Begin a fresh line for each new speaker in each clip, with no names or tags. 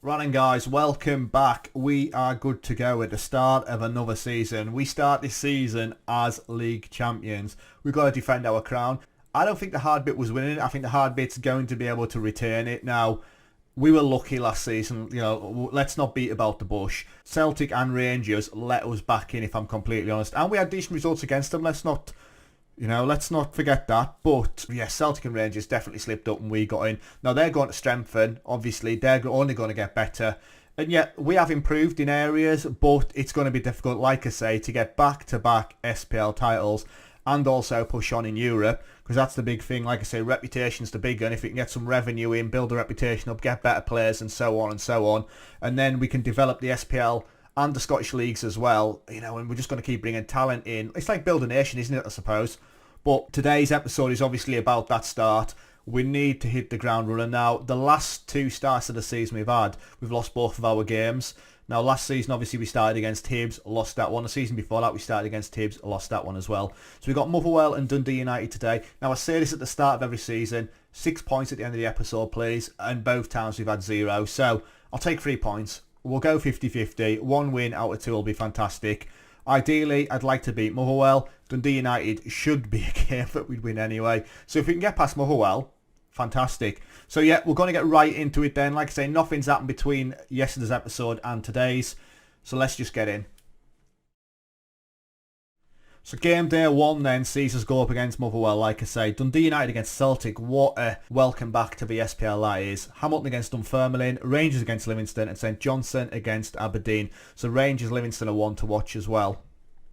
Right then guys, welcome back. We are good to go at the start of another season. We start this season as League Champions. We've got to defend our crown. I don't think the hard bit was winning it. I think the hard bit's going to be able to return it. Now, we were lucky last season. You know, let's not beat about the bush. Celtic and Rangers let us back in, if I'm completely honest. And we had decent results against them. Let's not forget that. But yeah, Celtic and Rangers definitely slipped up and we got in. Now they're going to strengthen. Obviously, they're only going to get better. And yet we have improved in areas, but it's going to be difficult, like I say, to get back-to-back SPL titles and also push on in Europe, because that's the big thing. Like I say, reputation's the big one. If we can get some revenue in, build a reputation up, get better players and so on and so on, and then we can develop the SPL and the Scottish leagues as well, you know, and we're just going to keep bringing talent in. It's like build a nation, isn't it, I suppose? But today's episode is obviously about that start. We need to hit the ground running now. The last two starts of the season we've lost both of our games. Now, last season, obviously, we started against Hibs, lost that one. The season before that, we started against Hibs, lost that one as well. So we've got Motherwell and Dundee United today. Now, I say this at the start of every season, 6 points at the end of the episode, please. And both times we've had 0. So I'll take 3 points. We'll go 50-50. 1 win out of 2 will be fantastic. Ideally, I'd like to beat Motherwell. Dundee United should be a game that we'd win anyway. So if we can get past Motherwell, fantastic. So yeah, we're going to get right into it then. Like I say, nothing's happened between yesterday's episode and today's. So let's just get in. So game day 1 then sees us go up against Motherwell, like I say. Dundee United against Celtic, what a welcome back to the SPL that is. Hamilton against Dunfermline, Rangers against Livingston and St Johnstone against Aberdeen. So Rangers, Livingston are one to watch as well.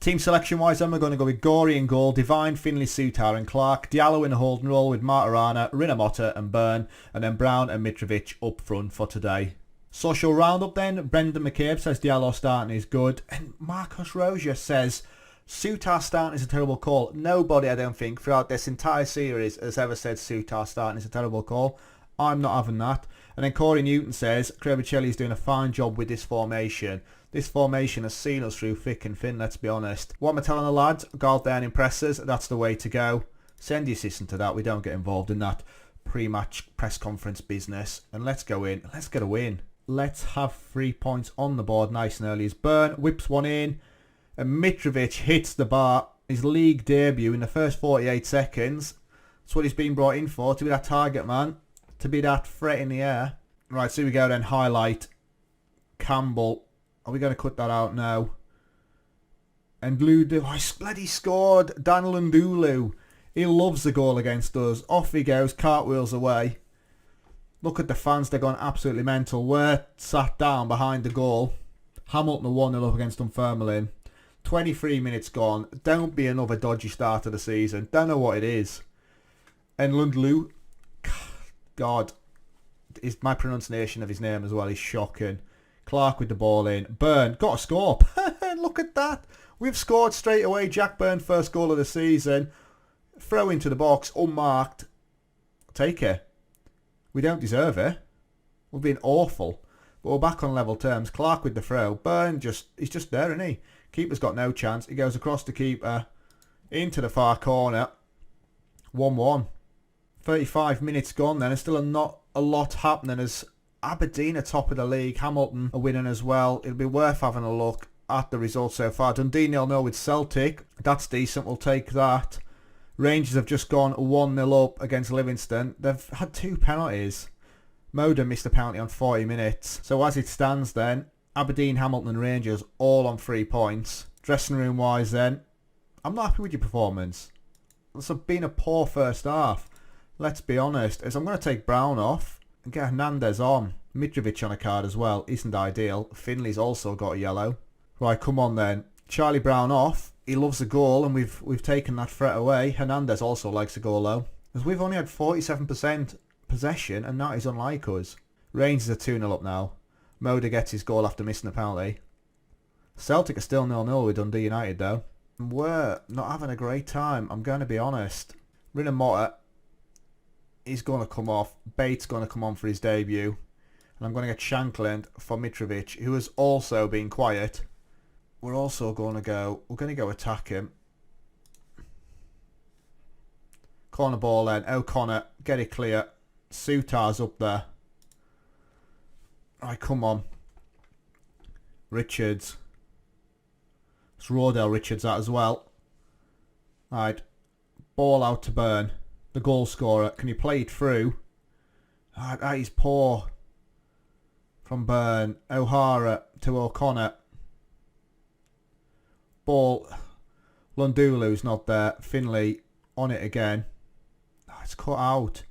Team selection wise then we're going to go with Gorey in goal, Divine, Finlay, Sutar and Clark, Diallo in the holding role with Martirana, Rinamotta and Byrne, and then Brown and Mitrovic up front for today. Social roundup then, Brendan McCabe says Diallo starting is good, and Marcos Rozier says Sutar starting is a terrible call. Nobody, I don't think, throughout this entire series has ever said Sutar starting is a terrible call. I'm not having that. And then Corey Newton says Crevicelli is doing a fine job with this formation. This formation has seen us through thick and thin, let's be honest. What am I telling the lads? Go out there and impress us. That's the way to go. Send the assistant to that. We don't get involved in that pre-match press conference business. And let's go in. Let's get a win. Let's have 3 points on the board nice and early. As Byrne whips one in. And Mitrovic hits the bar. His league debut in the first 48 seconds. That's what he's been brought in for. To be that target man. To be that threat in the air. Right, so here we go then. Highlight. Campbell. Are we going to cut that out now? And Ludo. Oh, he's bloody scored. Daniel Ndulu. He loves the goal against us. Off he goes. Cartwheels away. Look at the fans. They're going absolutely mental. We're sat down behind the goal. Hamilton are 1-0 up against Dunfermline. 23 minutes gone. Don't be another dodgy start of the season. Don't know what it is. And Lundlu. God. My pronunciation of his name as well is shocking. Clark with the ball in. Byrne got a score. Look at that. We've scored straight away. Jack Byrne, first goal of the season. Throw into the box. Unmarked. Take it. We don't deserve it. We've been awful. But we're back on level terms. Clark with the throw. Byrne he's just there, isn't he? Keeper's got no chance. He goes across the keeper. Into the far corner. 1-1. 35 minutes gone then. There's still not a lot happening as Aberdeen are top of the league. Hamilton are winning as well. It'll be worth having a look at the results so far. Dundee 0-0 with Celtic. That's decent. We'll take that. Rangers have just gone 1-0 up against Livingston. They've had 2 penalties. Moda missed a penalty on 40 minutes. So as it stands then, Aberdeen, Hamilton and Rangers all on 3 points. Dressing room wise then, I'm not happy with your performance. It's been a poor first half. Let's be honest. As I'm going to take Brown off and get Hernandez on. Mitrovic on a card as well. Isn't ideal. Finley's also got a yellow. Right, come on then. Charlie Brown off. He loves a goal and we've taken that threat away. Hernandez also likes a goal though. As we've only had 47% possession and that is unlike us. Rangers are 2-0 up now. Moda gets his goal after missing a penalty. Celtic are still 0-0 with Dundee United though. We're not having a great time, I'm going to be honest. Rinamotta, he's going to come off. Bates going to come on for his debut. And I'm going to get Shankland for Mitrovic, who has also been quiet. We're going to go attack him. Corner ball then. O'Connor, get it clear. Sutar's up there. Alright, come on. Richards. It's Rodell Richards that as well. Alright. Ball out to Byrne. The goal scorer. Can you play it through? Alright, that is poor. From Byrne. O'Hara to O'Connor. Ball. Lundulu's not there. Finlay on it again. Oh, it's cut out.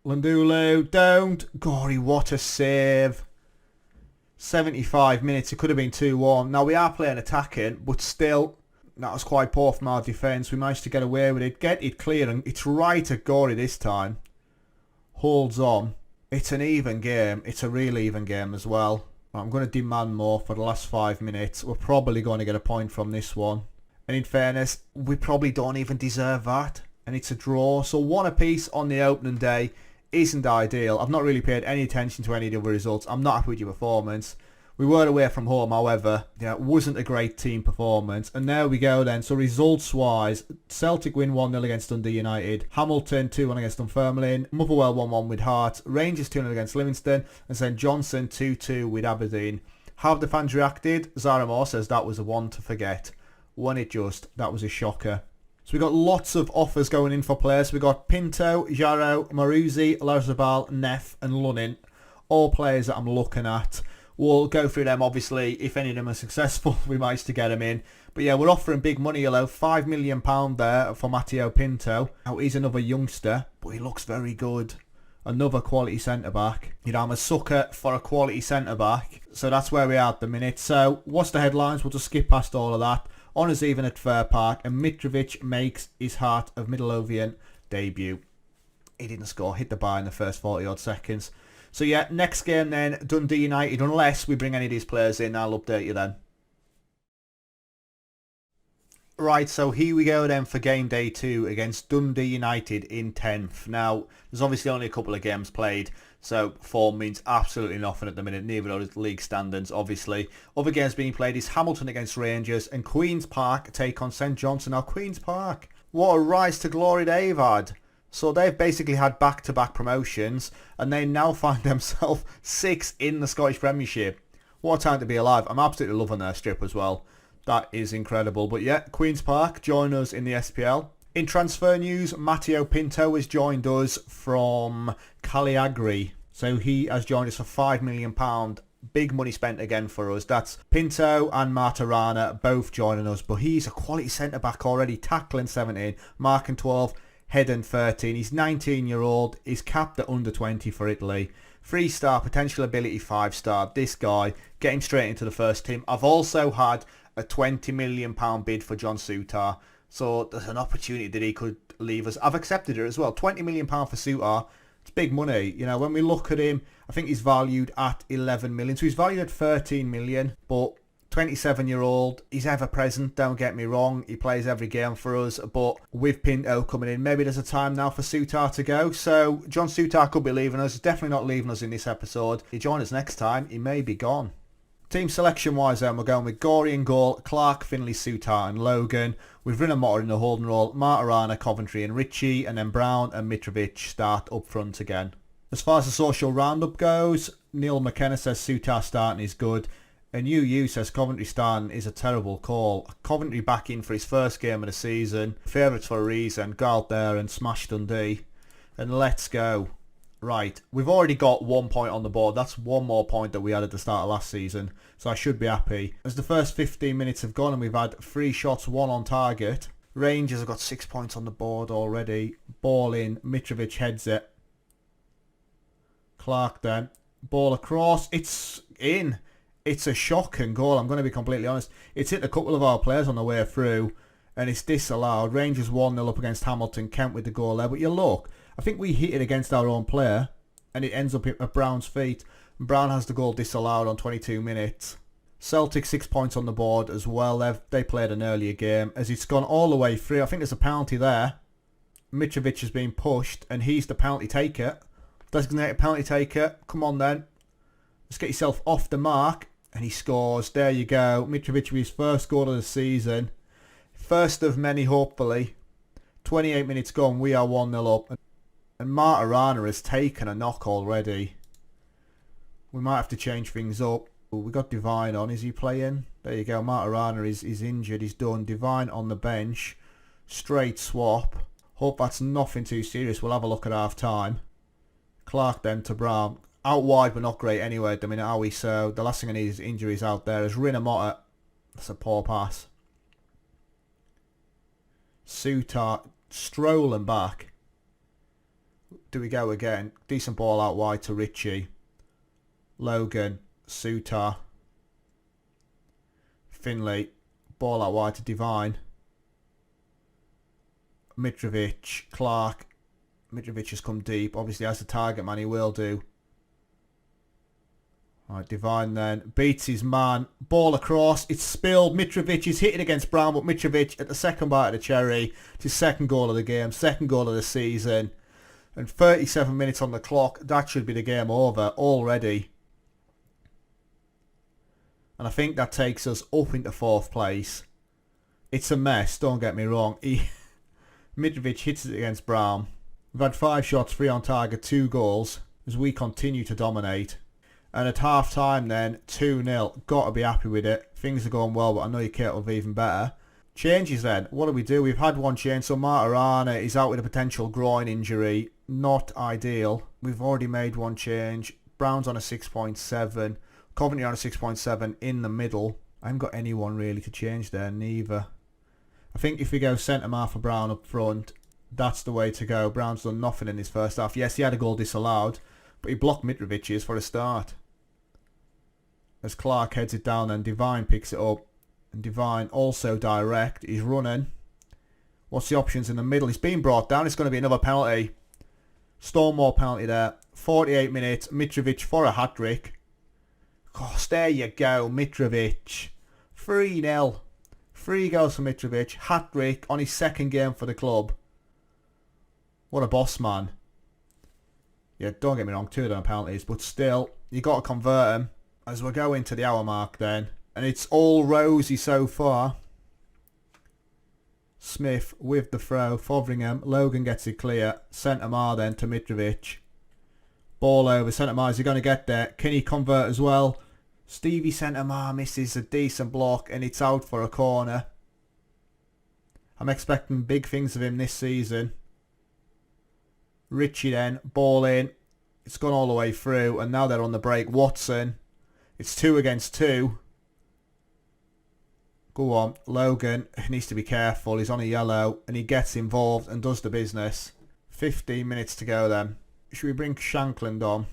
Lundulu, don't. Gory, what a save. 75 minutes. It could have been 2-1. Now, we are playing attacking, but still, that was quite poor from our defence. We managed to get away with it. Get it clear, and it's right at Gory this time. Holds on. It's an even game. It's a real even game as well. I'm going to demand more for the last 5 minutes. We're probably going to get a point from this one. And in fairness, we probably don't even deserve that. And it's a draw. So 1 apiece on the opening day isn't ideal. I've not really paid any attention to any of the other results. I'm not happy with your performance. We were away from home, however. Yeah, it wasn't a great team performance. And there we go then. So results-wise, Celtic win 1-0 against Dundee United. Hamilton 2-1 against Dunfermline. Motherwell 1-1 with Hearts. Rangers 2-0 against Livingston. And St Johnstone 2-2 with Aberdeen. How have the fans reacted? Zara Moore says that was a one to forget. Wasn't it just? That was a shocker. So we got lots of offers going in for players. We got Pinto, Jarrow, Maruzzi, Larzabal, Neff and Lunnin. All players that I'm looking at. We'll go through them, obviously. If any of them are successful, we manage to get them in. But yeah, we're offering big money, £5 million there for Matteo Pinto. Now, he's another youngster, but he looks very good. Another quality centre-back. You know, I'm a sucker for a quality centre-back. So that's where we are at the minute. So, what's the headlines? We'll just skip past all of that. Honours even at Fair Park. And Mitrovic makes his Heart of Midlothian debut. He didn't score. Hit the bar in the first 40-odd seconds. So yeah, next game then, Dundee United. Unless we bring any of these players in, I'll update you then. Right, so here we go then for game day 2 against Dundee United in 10th. Now, there's obviously only a couple of games played, so form means absolutely nothing at the minute. Neither are the league standards, obviously. Other games being played is Hamilton against Rangers and Queen's Park take on St Johnstone. Now, Queen's Park, what a rise to glory they've had. So they've basically had back-to-back promotions and they now find themselves 6th in the Scottish Premiership. What a time to be alive. I'm absolutely loving their strip as well. That is incredible. But yeah, Queen's Park join us in the SPL. In transfer news, Matteo Pinto has joined us from Cagliari. So he has joined us for £5 million. Big money spent again for us. That's Pinto and Martirana both joining us. But he's a quality centre-back already. Tackling 17, marking 12. Heading 13. He's 19-year-old. He's capped at under 20 for Italy. 3-star, potential ability 5-star. This guy getting straight into the first team. I've also had a £20 million bid for John Souttar. So there's an opportunity that he could leave us. I've accepted it as well. £20 million for Souttar. It's big money. You know, when we look at him, I think he's valued at 11 million. So he's valued at 13 million. But 27-year-old, he's ever present, don't get me wrong, he plays every game for us, but with Pinto coming in, maybe there's a time now for Souttar to go, so John Souttar could be leaving us, definitely not leaving us in this episode. He joins us next time, he may be gone. Team selection wise then, we're going with Gorey in goal, Clark, Finlay, Souttar and Logan, with Rinamotter in the holding role, Martirana, Coventry and Ritchie, and then Brown and Mitrovic start up front again. As far as the social roundup goes, Neil McKenna says Souttar starting is good. And UU says Coventry starting is a terrible call. Coventry back in for his first game of the season. Favourites for a reason. Go out there and smash Dundee. And let's go. Right, we've already got 1 point on the board. That's one more point that we had at the start of last season. So I should be happy. As the first 15 minutes have gone and we've had 3 shots, 1 on target. Rangers have got 6 points on the board already. Ball in. Mitrovic heads it. Clark then. Ball across. It's in. It's a shocking goal, I'm going to be completely honest. It's hit a couple of our players on the way through and it's disallowed. Rangers 1-0 up against Hamilton. Kent with the goal there. But you look, I think we hit it against our own player and it ends up at Brown's feet. And Brown has the goal disallowed on 22 minutes. Celtic 6 points on the board as well. They played an earlier game as it's gone all the way through. I think there's a penalty there. Mitrovic has been pushed and he's the penalty taker. Designated penalty taker. Come on then. Let's get yourself off the mark. And he scores. There you go. Mitrovic with his first goal of the season. First of many, hopefully. 28 minutes gone. We are 1-0 up. And Martirana has taken a knock already. We might have to change things up. We got Divine on. Is he playing? There you go. Matarana is injured. He's done. Divine on the bench. Straight swap. Hope that's nothing too serious. We'll have a look at half time. Clark then to Brown. Out wide, but not great anyway at the minute, are we? So the last thing I need is injuries out there. As Rinamotta. That's a poor pass. Sutar strolling back. Do we go again? Decent ball out wide to Ritchie. Logan. Sutar. Finlay. Ball out wide to Divine. Mitrovic. Clark. Mitrovic has come deep. Obviously as the target man he will do. Right, Divine then. Beats his man. Ball across. It's spilled. Mitrovic is hitting against Brown, but Mitrovic at the second bite of the cherry. It's his second goal of the game. Second goal of the season. And 37 minutes on the clock. That should be the game over already. And I think that takes us up into 4th place. It's a mess, don't get me wrong. Mitrovic hits it against Brown. We've had 5 shots, 3 on target, 2 goals. As we continue to dominate. And at half time then, 2-0. Got to be happy with it. Things are going well, but I know your kit will be even better. Changes then. What do we do? We've had one change. So Matarana is out with a potential groin injury. Not ideal. We've already made one change. Brown's on a 6.7. Coventry on a 6.7 in the middle. I haven't got anyone really to change there, neither. I think if we go centre-half for Brown up front, that's the way to go. Brown's done nothing in his first half. Yes, he had a goal disallowed, but he blocked Mitrovic's for a start. As Clark heads it down and Divine picks it up. And Divine also direct. He's running. What's the options in the middle? He's been brought down. It's going to be another penalty. Stonewall penalty there. 48 minutes. Mitrovic for a hat-trick. Gosh, there you go. Mitrovic. 3-0. 3 goals for Mitrovic. Hat-trick on his second game for the club. What a boss, man. Yeah, don't get me wrong. 2 of them are penalties. But still, you got to convert them. As we're going to the hour mark then. And it's all rosy so far. Smith with the throw. Fotheringham. Logan gets it clear. Centre-mar then to Mitrovic. Ball over. Centre-mar, is he going to get there? Can he convert as well? Stevie Centre-mar misses a decent block and it's out for a corner. I'm expecting big things of him this season. Ritchie then. Ball in. It's gone all the way through and now they're on the break. Watson. It's 2 against 2. Go on. Logan needs to be careful. He's on a yellow and he gets involved and does the business. 15 minutes to go then. Should we bring Shankland on?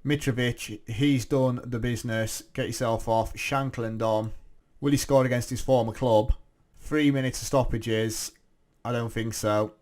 Mitrovic, he's done the business. Get yourself off. Shankland on. Will he score against his former club? 3 minutes of stoppages. I don't think so.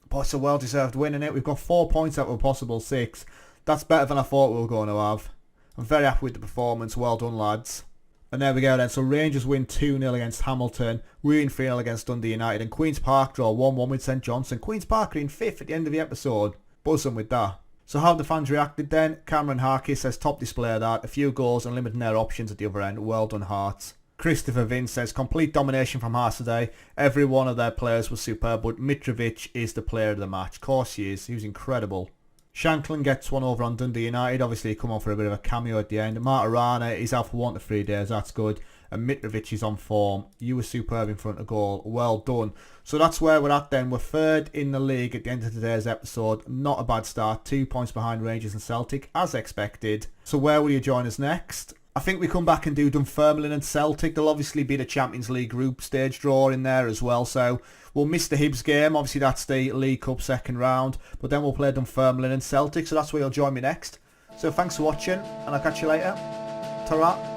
But it's a well-deserved win, isn't it? We've got 4 points out of a possible 6. That's better than I thought we were going to have. I'm very happy with the performance. Well done, lads. And there we go then. So Rangers win 2-0 against Hamilton. We're in 3-0 against Dundee United. And Queen's Park draw 1-1 with St Johnstone. Queen's Park are in 5th at the end of the episode. Buzzing with that. So how have the fans reacted then? Cameron Harkis says top display of that. A few goals and limiting their options at the other end. Well done, Hearts. Christopher Vince says complete domination from Hearts today. Every one of their players was superb, but Mitrovic is the player of the match. Of course he is. He was incredible. Shankland gets one over on Dundee United. Obviously he come on for a bit of a cameo at the end. Matarana is out for 1 to 3 days. That's good. And Mitrovic is on form. You were superb in front of goal. Well done. So that's where we're at then. We're 3rd in the league at the end of today's episode. Not a bad start. 2 points behind Rangers and Celtic as expected. So where will you join us next? I think we come back and do Dunfermline and Celtic. There'll obviously be the Champions League group stage draw in there as well. So we'll miss the Hibs game. Obviously that's the League Cup second round. But then we'll play Dunfermline and Celtic. So that's where you'll join me next. So thanks for watching and I'll catch you later. Ta-ra.